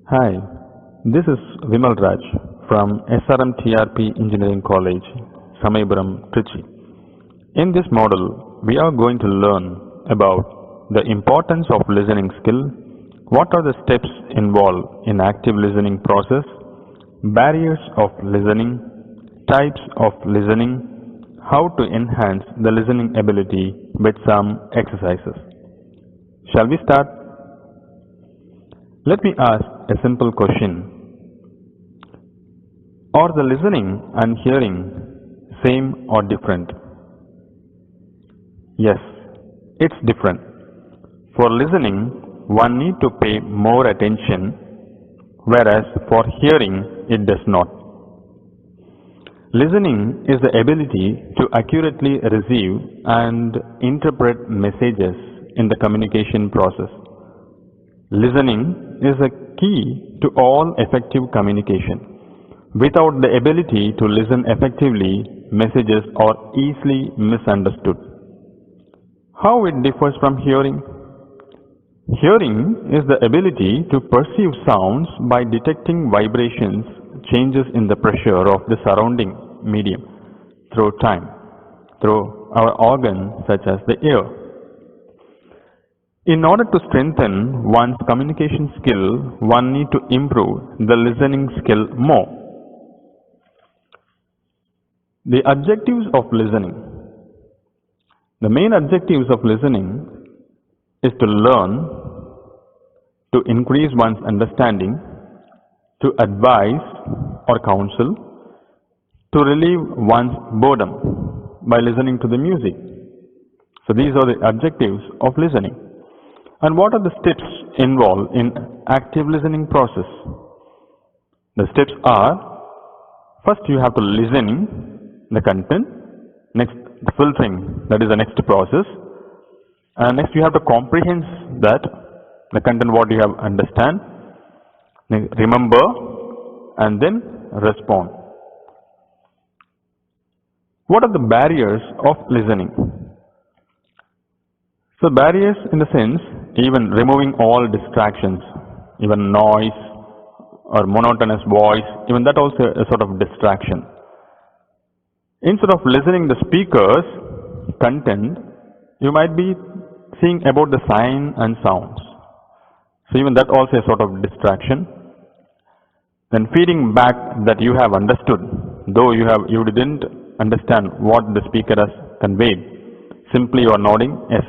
Hi, this is Vimal Raj from SRM TRP Engineering College, Samaipuram, Trichy. In this model, we are going to learn about the importance of listening skill, what are the steps involved in active listening process, barriers of listening, types of listening, how to enhance the listening ability with some exercises. Shall we start? Let me ask a simple question. Are the listening and hearing same or different? Yes, it's different. For listening, one need to pay more attention, whereas for hearing, it does not. Listening is the ability to accurately receive and interpret messages in the communication process. Listening is a key to all effective communication. Without the ability to listen effectively, messages are easily misunderstood. How it differs from hearing? Hearing is the ability to perceive sounds by detecting vibrations, changes in the pressure of the surrounding medium through time, through our organ such as the ear. In order to strengthen one's communication skill, one need to improve the listening skill more. The objectives of listening. The main objectives of listening is to learn, to increase one's understanding, to advise or counsel, to relieve one's boredom by listening to the music. So these are the objectives of listening. And what are the steps involved in active listening process? The steps are, first you have to listen the content, next the filtering, that is the next process, and next you have to comprehend that, the content what you have understand, remember, and then respond. What are the barriers of listening? So barriers in the sense, even removing all distractions, even noise or monotonous voice, even that also a sort of distraction. Instead of listening the speaker's content, you might be seeing about the sign and sounds. So even that also a sort of distraction. Then feeding back that you have understood, though you didn't understand what the speaker has conveyed. Simply you are nodding yes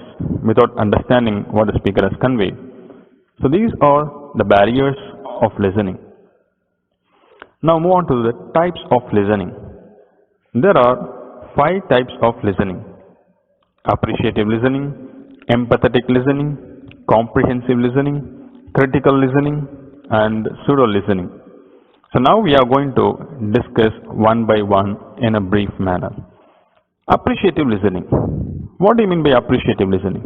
without understanding what the speaker has conveyed. So these are the barriers of listening. Now move on to the types of listening. There are 5 types of listening: appreciative listening, empathetic listening, comprehensive listening, critical listening, and pseudo listening. So now we are going to discuss one by one in a brief manner. Appreciative listening. What do you mean by appreciative listening?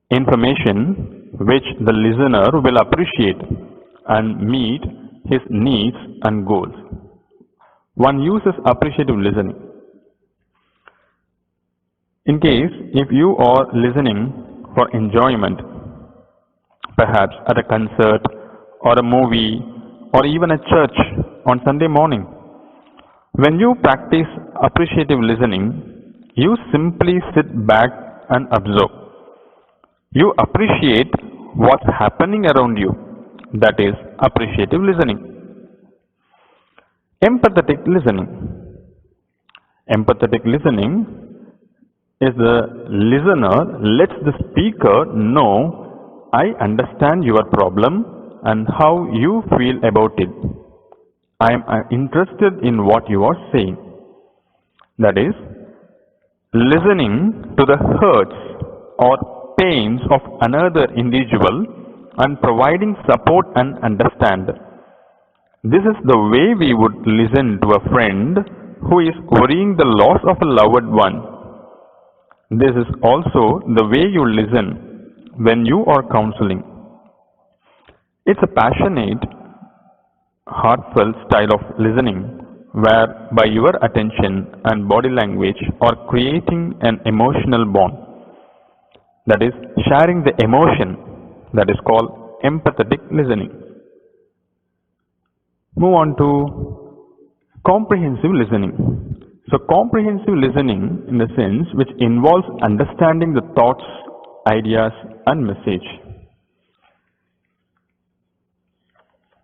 Information which the listener will appreciate and meet his needs and goals. One uses appreciative listening. In case if you are listening for enjoyment, perhaps at a concert or a movie or even a church on Sunday morning, when you practice appreciative listening, you simply sit back and observe. You appreciate what's happening around you. That is appreciative listening. Empathetic listening. Empathetic listening is the listener lets the speaker know, I understand your problem and how you feel about it. I am interested in what you are saying. That is, listening to the hurts or pains of another individual and providing support and understand. This is the way we would listen to a friend who is worrying the loss of a loved one. This is also the way you listen when you are counseling. It's a passionate, heartfelt style of listening whereby your attention and body language are creating an emotional bond. That is sharing the emotion, that is called empathetic listening. Move on to comprehensive listening. So comprehensive listening in the sense which involves understanding the thoughts, ideas and message.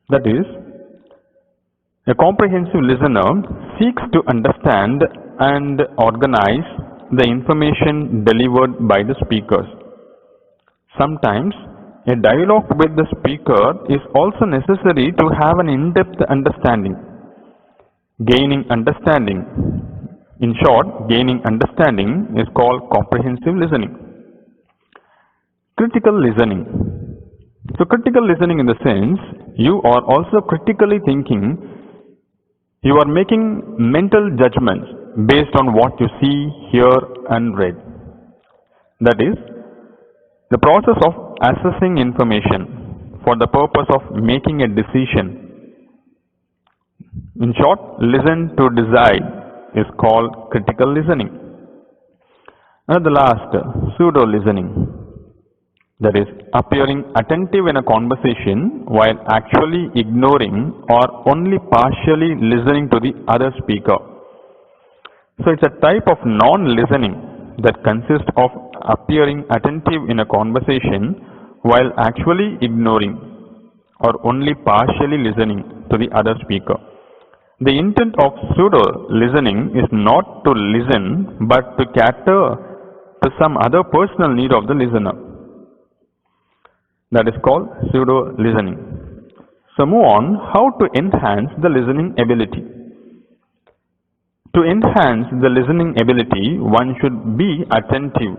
That is, a comprehensive listener seeks to understand and organize the information delivered by the speakers. Sometimes a dialogue with the speaker is also necessary to have an in-depth understanding. Gaining understanding. In short, gaining understanding is called comprehensive listening. Critical listening. So critical listening in the sense you are also critically thinking, you are making mental judgments based on what you see, hear and read. That is, the process of assessing information for the purpose of making a decision. In short, listen to decide is called critical listening. And the last, pseudo listening. That is, appearing attentive in a conversation while actually ignoring or only partially listening to the other speaker. So it's a type of non-listening that consists of appearing attentive in a conversation while actually ignoring or only partially listening to the other speaker. The intent of pseudo-listening is not to listen but to cater to some other personal need of the listener. That is called pseudo-listening. So move on, how to enhance the listening ability. To enhance the listening ability, one should be attentive.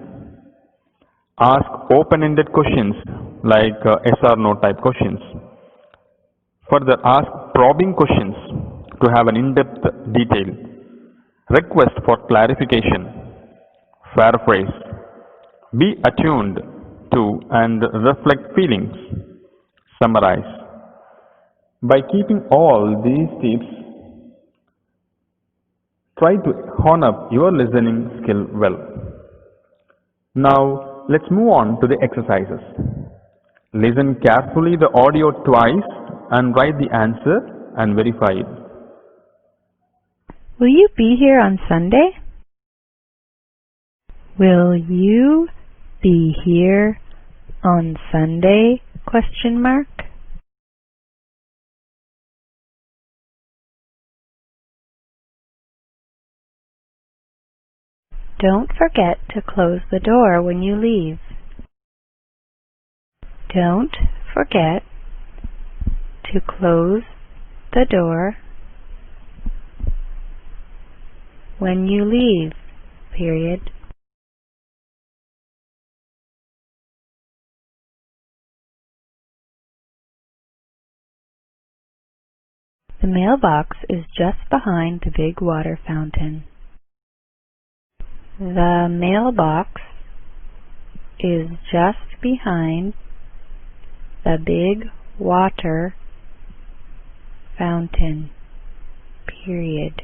Ask open-ended questions like yes or no type questions. Further, ask probing questions to have an in-depth detail. Request for clarification. Paraphrase. Be attuned to and reflect feelings. Summarize. By keeping all these tips, try to hone up your listening skill well. Now, let's move on to the exercises. Listen carefully the audio twice and write the answer and verify it. Will you be here on Sunday? Will you be here on Sunday? ? Don't forget to close the door when you leave. Don't forget to close the door when you leave, period. The mailbox is just behind the big water fountain. The mailbox is just behind the big water fountain, period.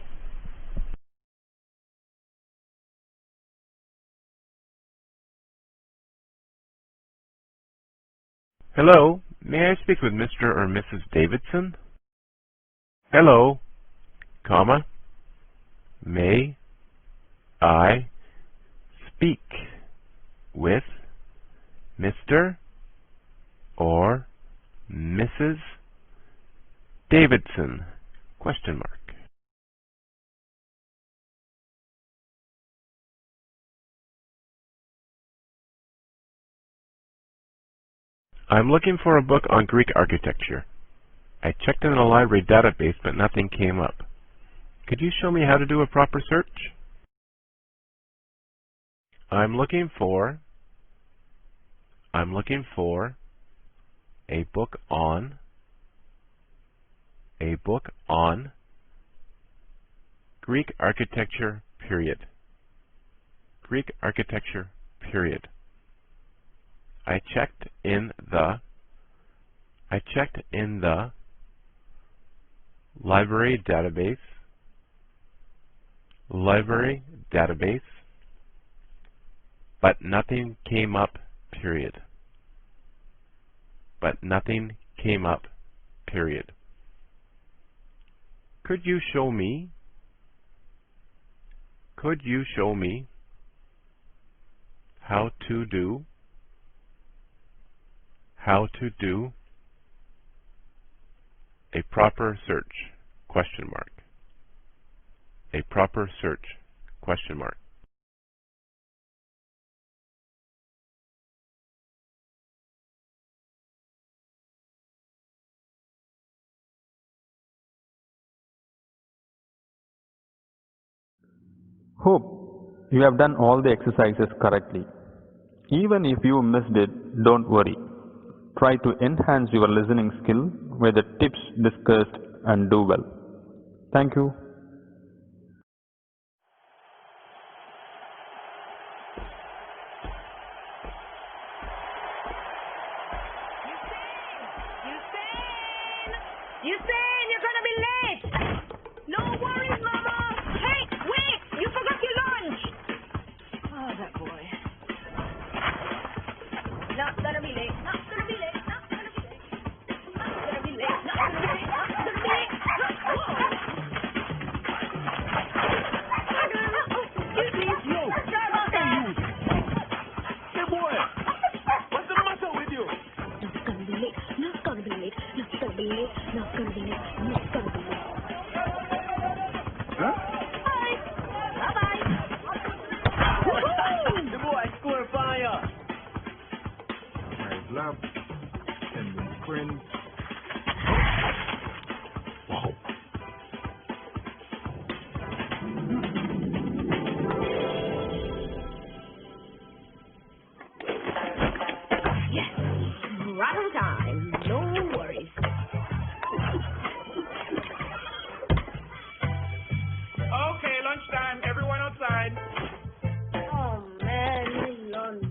Hello, may I speak with Mr. or Mrs. Davidson? Hello, comma, may I speak with Mr. or Mrs. Davidson? ? I'm looking for a book on Greek architecture. I checked in the library database, but nothing came up. Could you show me how to do a proper search? I'm looking for a book on Greek architecture, period. Greek architecture, period. I checked in the library database, but nothing came up, period. But nothing came up, period. Could you show me? Could you show me how to do a proper search? Question mark. A proper search? Question mark. Hope you have done all the exercises correctly. Even if you missed it, don't worry. Try to enhance your listening skill with the tips discussed and do well. Thank you. Usain, you're gonna be late. No worries, Mama. Hey, wait! You forgot your lunch. Oh, that boy. Not gonna be late. Not gonna be late. Not gonna be late. Not gonna be late. Not gonna be late. Not gonna be late. Excuse me. Yo, Sorry about that. hey boy, what's the matter with you? Not gonna be late. Not gonna be late. Not gonna be late. Not gonna be late. Not gonna be late. Huh? Bye. Bye-bye. The boy score fire. My love and my friends. Wow. Yes. Right on time. No worries. Okay, lunchtime. Everyone outside. Oh, man. My lunch.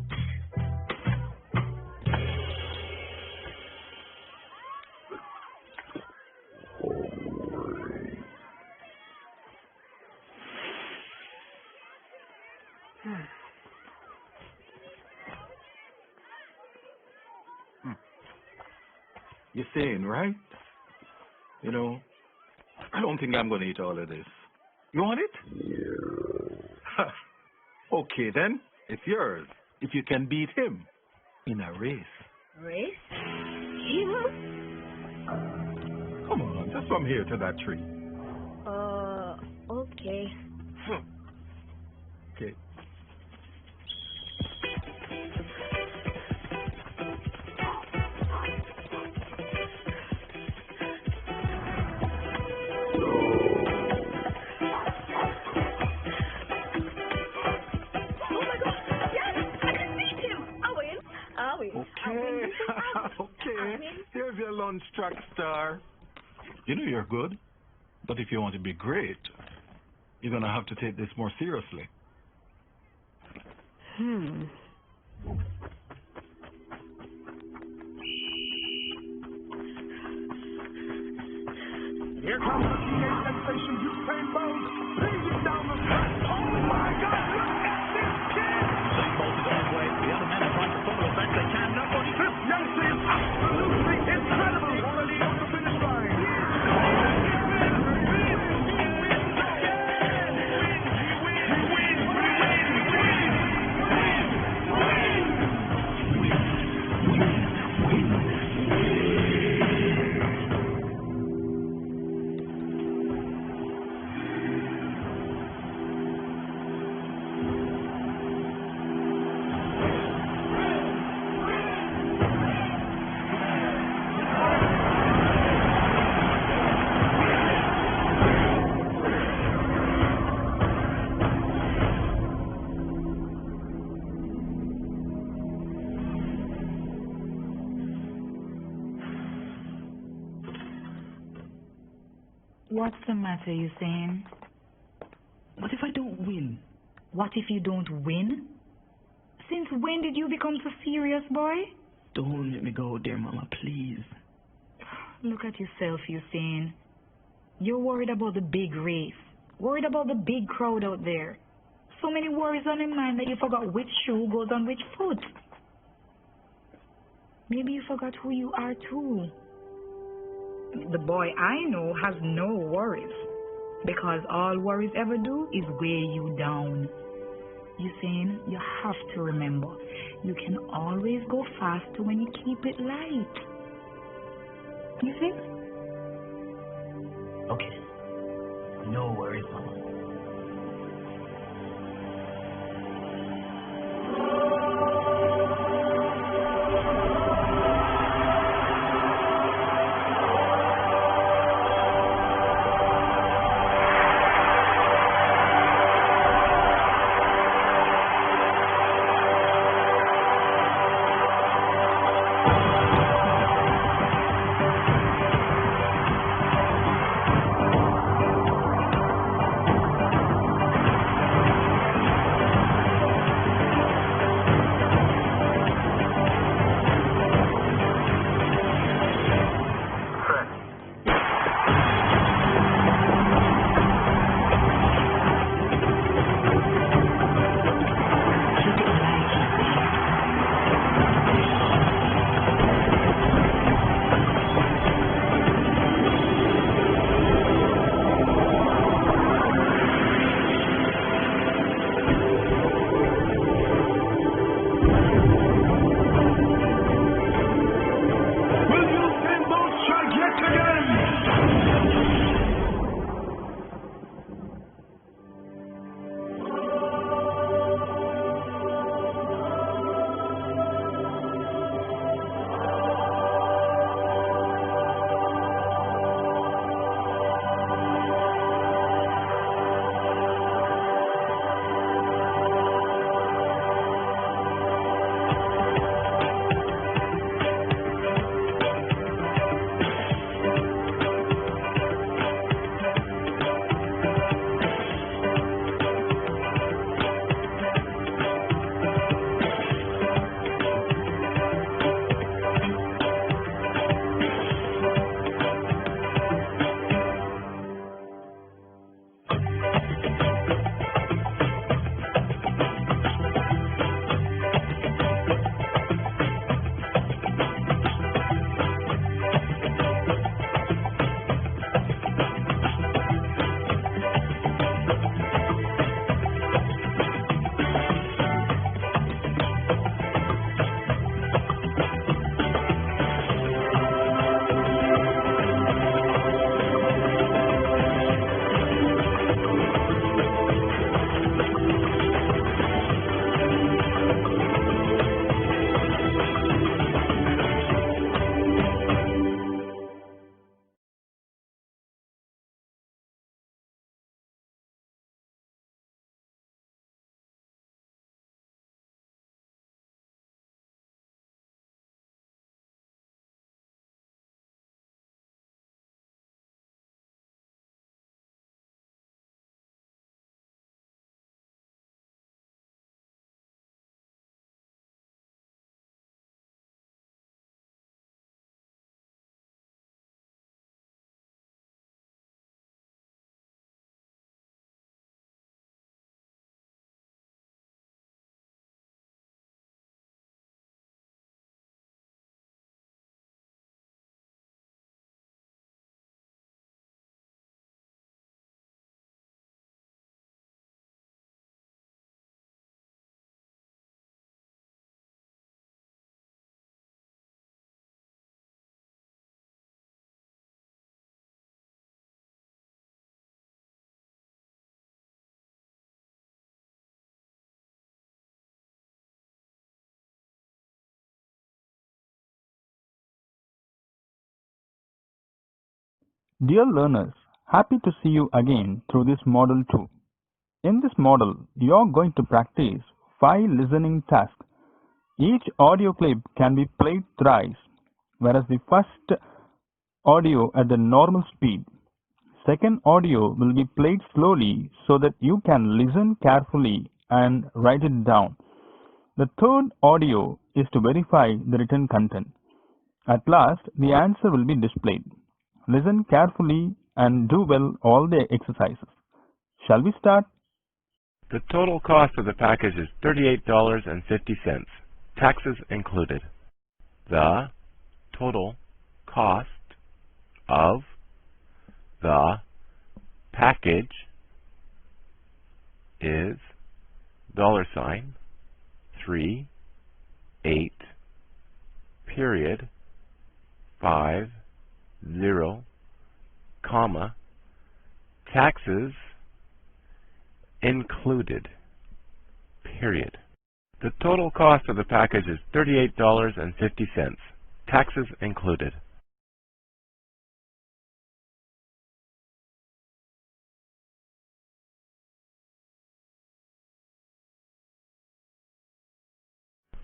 You're saying, right? You know, I don't think I'm going to eat all of this. You want it? Okay, then. It's yours. If you can beat him in a race. Race? You? Come on, just from here to that tree. Okay. Okay. Oh my God! Yes! I can beat him! I win! I win! Okay. I Okay. win. Here's your lunch track star. You know you're good, but if you want to be great, you're going to have to take this more seriously. Here comes the PA sensation, Usain Bolt, leading down the track. Oh my God, look at this kid! Usain Bolt is on his way. The other men are trying to follow as best they can. Nobody. This youngster is absolutely incredible. Already on the finish line. What's the matter, Usain? What if I don't win? What if you don't win? Since when did you become so serious, boy? Don't let me go there, Mama, please. Look at yourself, Usain. You're worried about the big race. Worried about the big crowd out there. So many worries on your mind that you forgot which shoe goes on which foot. Maybe you forgot who you are too. The boy I know has no worries. Because all worries ever do is weigh you down. You see, you have to remember, you can always go faster when you keep it light. You see? Okay. No worries, Mama. Dear learners, happy to see you again through this model 2. In this model, you are going to practice 5 listening tasks. Each audio clip can be played thrice, whereas the first audio at the normal speed. Second audio will be played slowly so that you can listen carefully and write it down. The third audio is to verify the written content. At last, the answer will be displayed. Listen carefully and do well all the exercises. Shall we start? The total cost of the package is $38.50, taxes included. The total cost of the package is $3.8 period 50 comma taxes included period. The total cost of the package is $38.50, taxes included.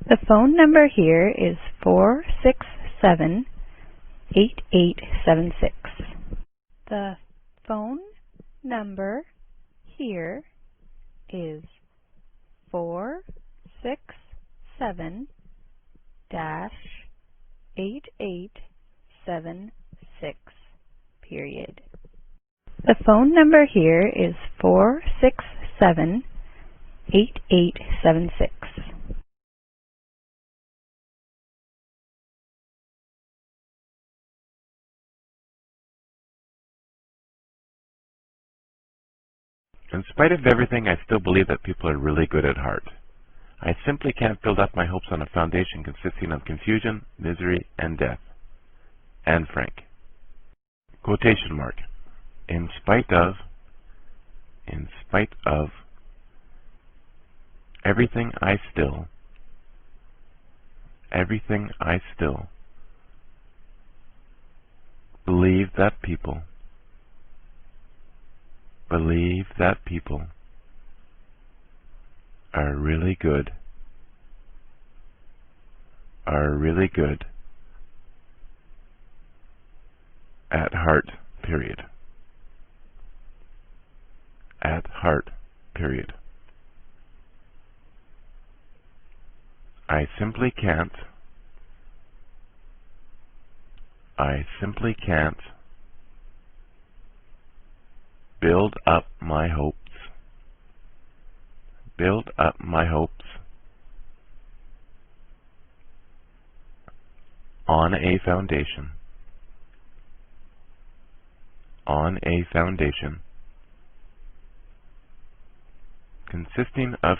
The phone number here is 467-8876. The phone number here is 467-8876, period. The phone number here is 467-8876. In spite of everything, I still believe that people are really good at heart. I simply can't build up my hopes on a foundation consisting of confusion, misery, and death. Anne Frank. Quotation mark. In spite of everything I still believe that people are really good at heart, period. At heart, period. I simply can't build up my hopes on a foundation consisting of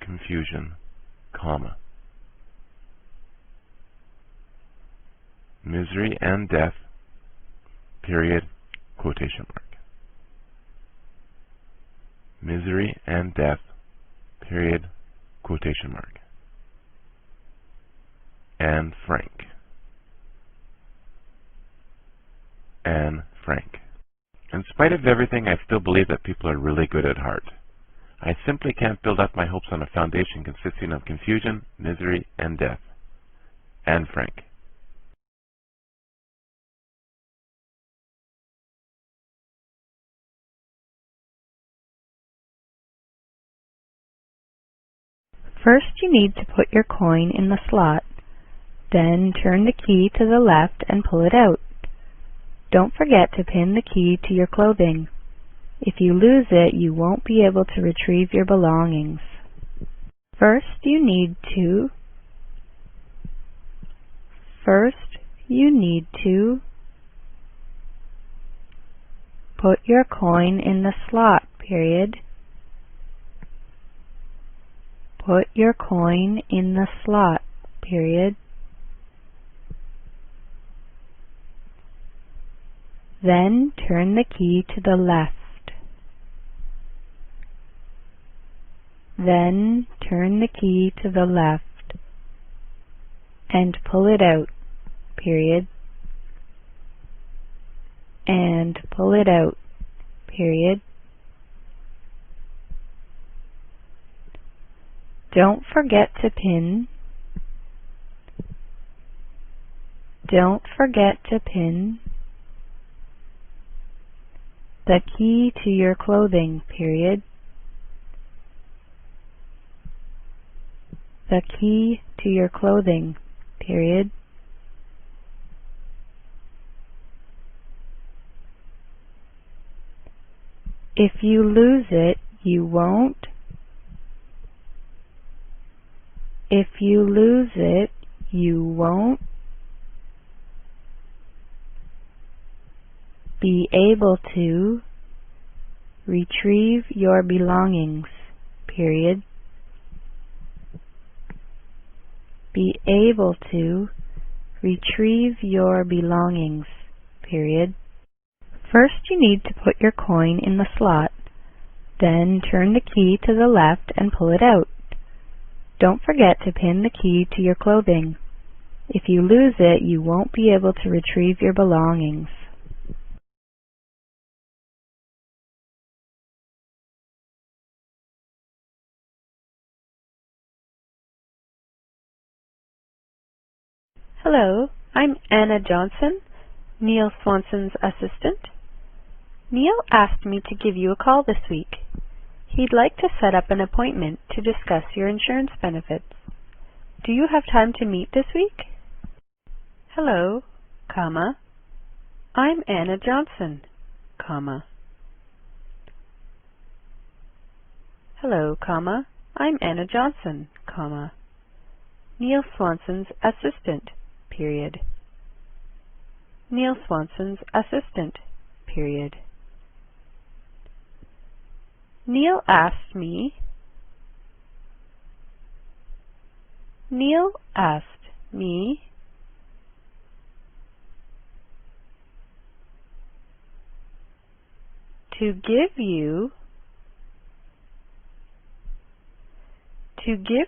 confusion, misery and death, period, quotation mark. Misery and death, period, quotation mark. Anne Frank. Anne Frank. In spite of everything, I still believe that people are really good at heart. I simply can't build up my hopes on a foundation consisting of confusion, misery, and death. Anne Frank. First, you need to put your coin in the slot. Then turn the key to the left and pull it out. Don't forget to pin the key to your clothing. If you lose it, you won't be able to retrieve your belongings. First, you need to put your coin in the slot, period. Put your coin in the slot, period. Then turn the key to the left. Then turn the key to the left and pull it out, period. And pull it out, period. Don't forget to pin the key to your clothing, period. The key to your clothing, period. If you lose it, you won't If you lose it, you won't be able to retrieve your belongings, period. Be able to retrieve your belongings, period. First, you need to put your coin in the slot. Then turn the key to the left and pull it out. Don't forget to pin the key to your clothing. If you lose it, you won't be able to retrieve your belongings. Hello, I'm Anna Johnson, Neil Swanson's assistant. Neil asked me to give you a call this week. He'd like to set up an appointment to discuss your insurance benefits. Do you have time to meet this week? Hello, comma, I'm Anna Johnson, comma. Hello, comma, I'm Anna Johnson, comma. Neil Swanson's assistant, period. Neil Swanson's assistant, period. Neil asked me to give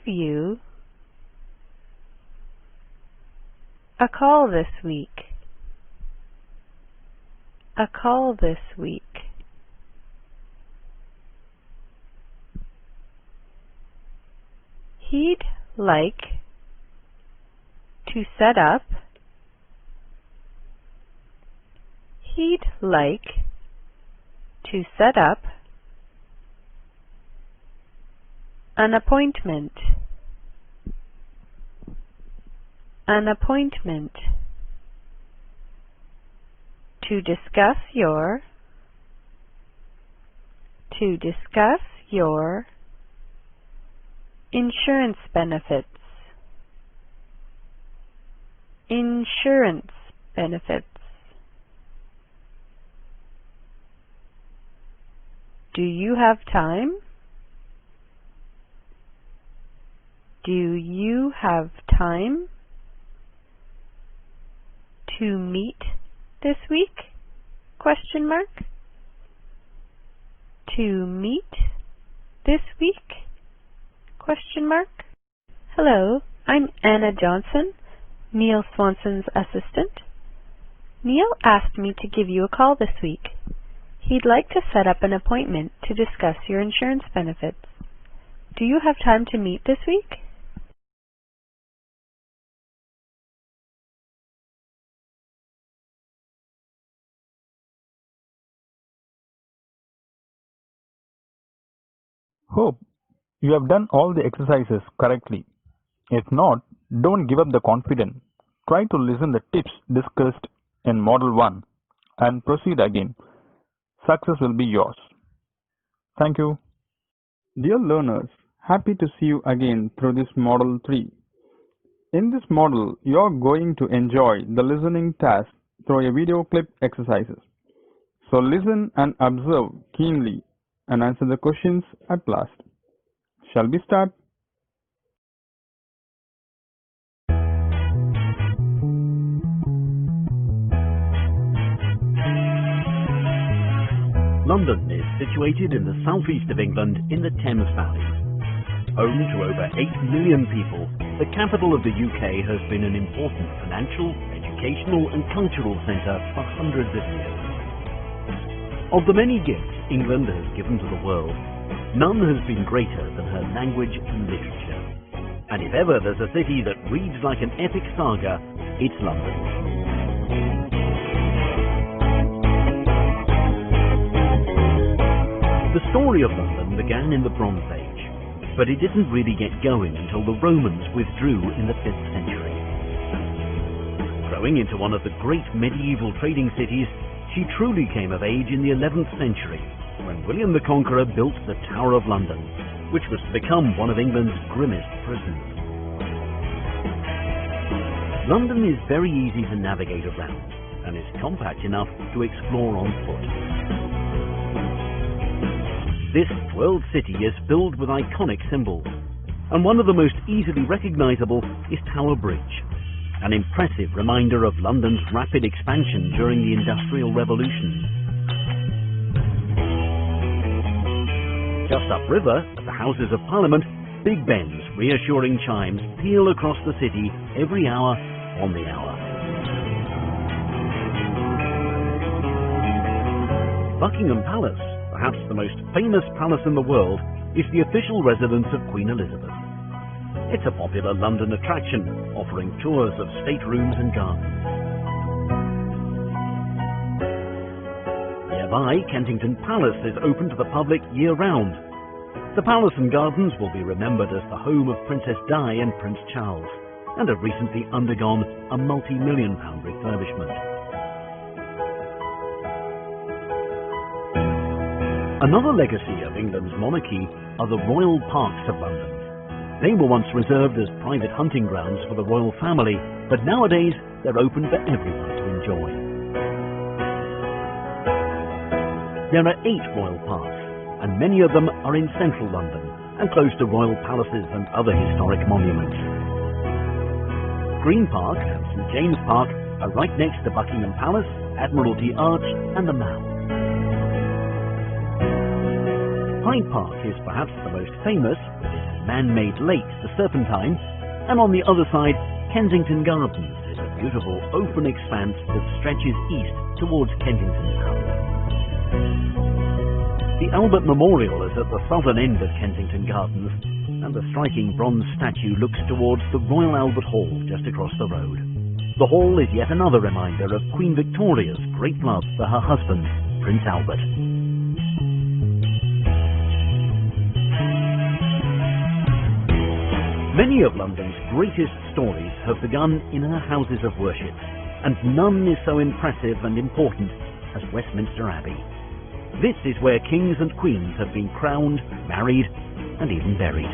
you a call this week. A call this week. He'd like to set up an appointment to discuss your insurance benefits. Do you have time? To meet this week? Question mark. To meet this week? Question mark. Hello, I'm Anna Johnson, Neil Swanson's assistant. Neil asked me to give you a call this week. He'd like to set up an appointment to discuss your insurance benefits. Do you have time to meet this week? Hope you have done all the exercises correctly. If not, don't give up the confidence. Try to listen the tips discussed in Model 1 and proceed again. Success will be yours. Thank you. Dear learners, happy to see you again through this Model 3. In this model, you are going to enjoy the listening task through a video clip exercises. So listen and observe keenly and answer the questions at last. Shall we start? London is situated in the southeast of England in the Thames Valley. Home to over 8 million people, the capital of the UK has been an important financial, educational and cultural centre for hundreds of years. Of the many gifts England has given to the world, none has been greater than her language and literature. And if ever there's a city that reads like an epic saga, it's London. The story of London began in the Bronze Age, but it didn't really get going until the Romans withdrew in the 5th century. Growing into one of the great medieval trading cities, she truly came of age in the 11th century, when William the Conqueror built the Tower of London, which was to become one of England's grimmest prisons. London is very easy to navigate around and is compact enough to explore on foot. This world city is filled with iconic symbols, and one of the most easily recognisable is Tower Bridge, an impressive reminder of London's rapid expansion during the Industrial Revolution. Just upriver, at the Houses of Parliament, Big Ben's reassuring chimes peal across the city every hour on the hour. Buckingham Palace, perhaps the most famous palace in the world, is the official residence of Queen Elizabeth. It's a popular London attraction, offering tours of staterooms and gardens. Nearby, Kensington Palace is open to the public year-round. The palace and gardens will be remembered as the home of Princess Di and Prince Charles, and have recently undergone a multi-million-pound refurbishment. Another legacy of England's monarchy are the royal parks of London. They were once reserved as private hunting grounds for the royal family, but nowadays they're open for everyone to enjoy. There are 8 royal parks, and many of them are in central London and close to royal palaces and other historic monuments. Green Park and St James Park are right next to Buckingham Palace, Admiralty Arch and the Mall. Hyde Park is perhaps the most famous, with its man-made lake, the Serpentine, and on the other side, Kensington Gardens is a beautiful open expanse that stretches east towards Kensington Town. The Albert Memorial is at the southern end of Kensington Gardens, and the striking bronze statue looks towards the Royal Albert Hall just across the road. The hall is yet another reminder of Queen Victoria's great love for her husband, Prince Albert. Many of London's greatest stories have begun in our houses of worship, and none is so impressive and important as Westminster Abbey. This is where kings and queens have been crowned, married, and even buried.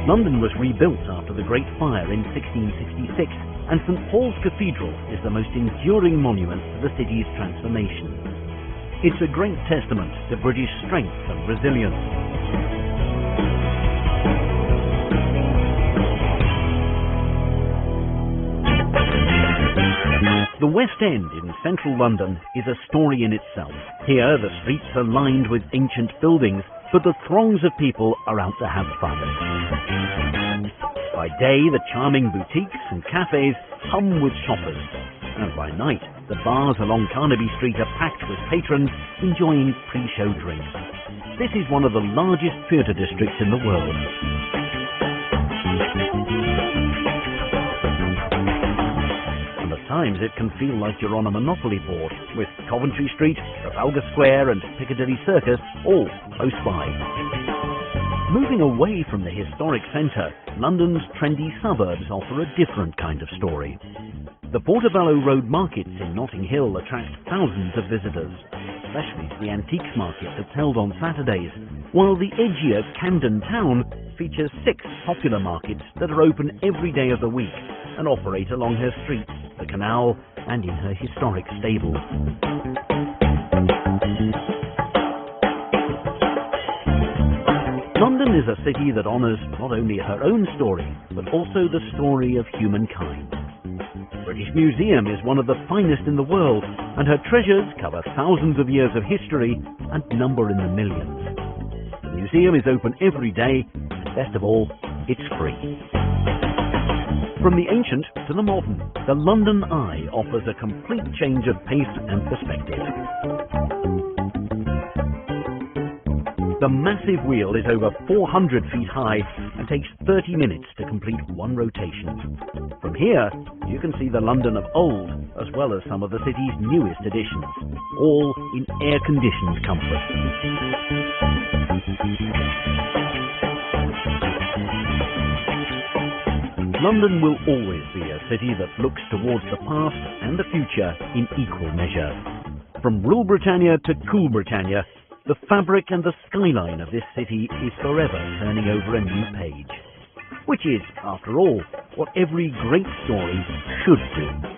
London was rebuilt after the Great Fire in 1666, and St Paul's Cathedral is the most enduring monument to the city's transformation. It's a great testament to British strength and resilience. The West End in central London is a story in itself. Here the streets are lined with ancient buildings, but the throngs of people are out to have fun. By day the charming boutiques and cafes hum with shoppers, and by night the bars along Carnaby Street are packed with patrons enjoying pre-show drinks. This is one of the largest theatre districts in the world. Times it can feel like you're on a Monopoly board, with Coventry Street, Trafalgar Square and Piccadilly Circus all close by. Moving away from the historic centre, London's trendy suburbs offer a different kind of story. The Portobello Road markets in Notting Hill attract thousands of visitors, especially to the antiques market that's held on Saturdays, while the edgier Camden Town features 6 popular markets that are open every day of the week and operate along her streets, the canal, and in her historic stables. London is a city that honours not only her own story, but also the story of humankind. The British Museum is one of the finest in the world, and her treasures cover thousands of years of history and number in the millions. The museum is open every day, and best of all, it's free. From the ancient to the modern, the London Eye offers a complete change of pace and perspective. The massive wheel is over 400 feet high and takes 30 minutes to complete one rotation. From here, you can see the London of old, as well as some of the city's newest additions, all in air-conditioned comfort. London will always be a city that looks towards the past and the future in equal measure. From Rule Britannia to Cool Britannia, the fabric and the skyline of this city is forever turning over a new page. which is, after all, what every great story should do.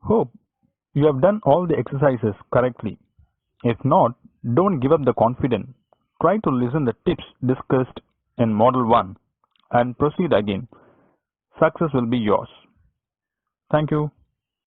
Hope you have done all the exercises correctly. If not, don't give up the confidence. Try to listen the tips discussed in Model 1 and proceed again. Success will be yours. Thank you.